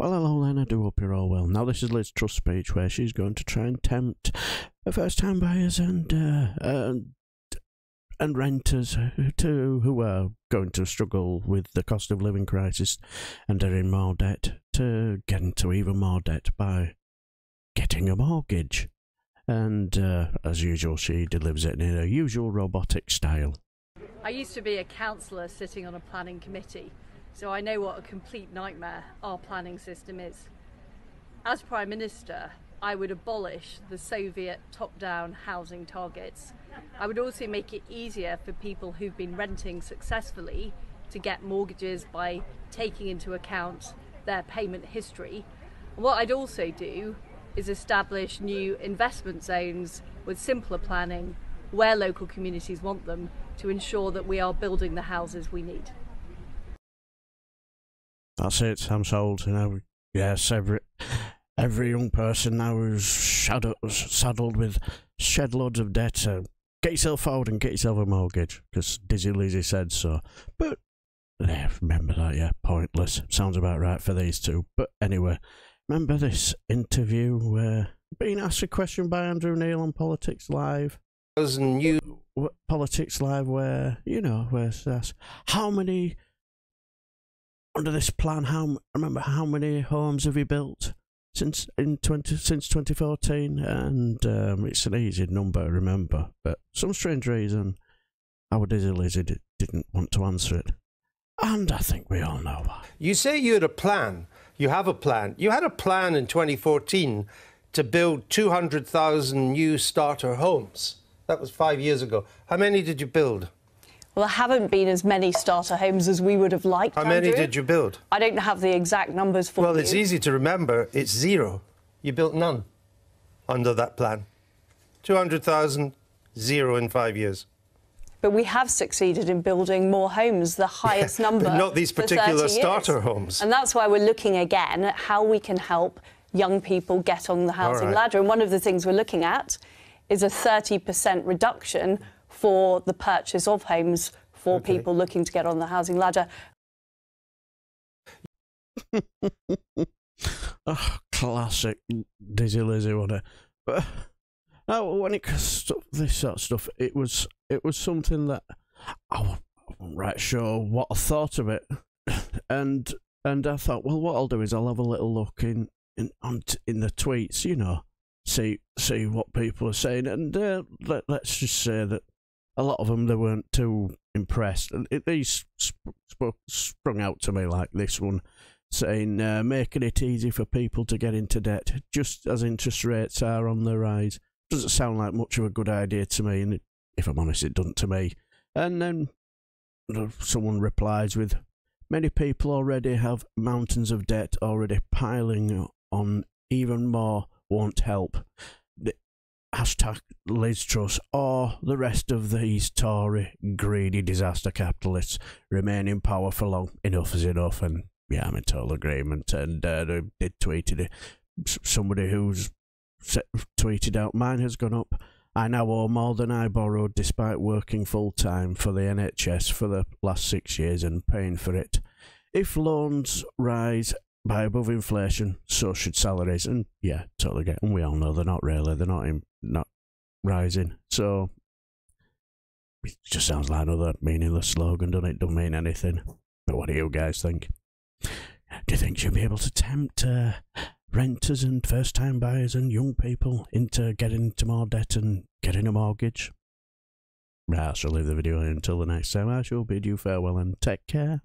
Well, hello then, I do hope you're all well. Now this is Liz Truss Speech, where she's going to try and tempt first-time buyers and renters who are going to struggle with the cost of living crisis and are in more debt to get into even more debt by getting a mortgage. And as usual, she delivers it in her usual robotic style. I used to be a councillor sitting on a planning committee, so I know what a complete nightmare our planning system is. As Prime Minister, I would abolish the Soviet top-down housing targets. I would also make it easier for people who've been renting successfully to get mortgages by taking into account their payment history. And what I'd also do is establish new investment zones with simpler planning where local communities want them to ensure that we are building the houses we need. That's it, I'm sold. You know, yes, every young person now who's saddled with shed loads of debt, get yourself forward and get yourself a mortgage, because Dizzy Lizzy said so. But, yeah, remember that, yeah, pointless. Sounds about right for these two. But anyway, remember this interview where being asked a question by Andrew Neil on Politics Live? Politics Live, where, you know, where it's asked, how many... Under this plan, remember how many homes have you built since 2014? And it's an easy number to remember, but some strange reason our Dizzy Lizzy didn't want to answer it, and I think we all know why. You say you had a plan. You have a plan. You had a plan in 2014 to build 200,000 new starter homes. That was 5 years ago. How many did you build? Well, there haven't been as many starter homes as we would have liked. How many did you build? I don't have the exact numbers for you. Well, it's easy to remember. It's zero. You built none under that plan. 200,000, zero in 5 years. But we have succeeded in building more homes, the highest number. But not these particular starter homes. And that's why we're looking again at how we can help young people get on the housing ladder. And one of the things we're looking at is a 30% reduction for the purchase of homes for people looking to get on the housing ladder. Oh, classic Dizzy Lizzy, wasn't it? But now, when it comes to this sort of stuff, it was something that I wasn't right sure what I thought of it, and I thought, well, what I'll do is I'll have a little look in the tweets, you know, see what people are saying, and let's just say that a lot of them, they weren't too impressed. These sprung out to me, like this one, saying, making it easy for people to get into debt, just as interest rates are on the rise. Doesn't sound like much of a good idea to me, and if I'm honest, it doesn't to me. And then someone replies with, many people already have mountains of debt already piling on, even more won't help. Hashtag Liz Truss or the rest of these Tory greedy disaster capitalists remain in power for long. Enough is enough. And yeah, I'm in total agreement. And they did tweeted it. Somebody who's tweeted out, mine has gone up. I now owe more than I borrowed despite working full time for the NHS for the last 6 years and paying for it. If loans rise by above inflation, so should salaries. And yeah, totally get. And we all know they're not really. They're not rising. So it just sounds like another meaningless slogan, doesn't it? Don't mean anything. But what do you guys think? Do you think she'll be able to tempt renters and first-time buyers and young people into getting into more debt and getting a mortgage? Right, I shall leave the video here until the next time. I shall bid you farewell and take care.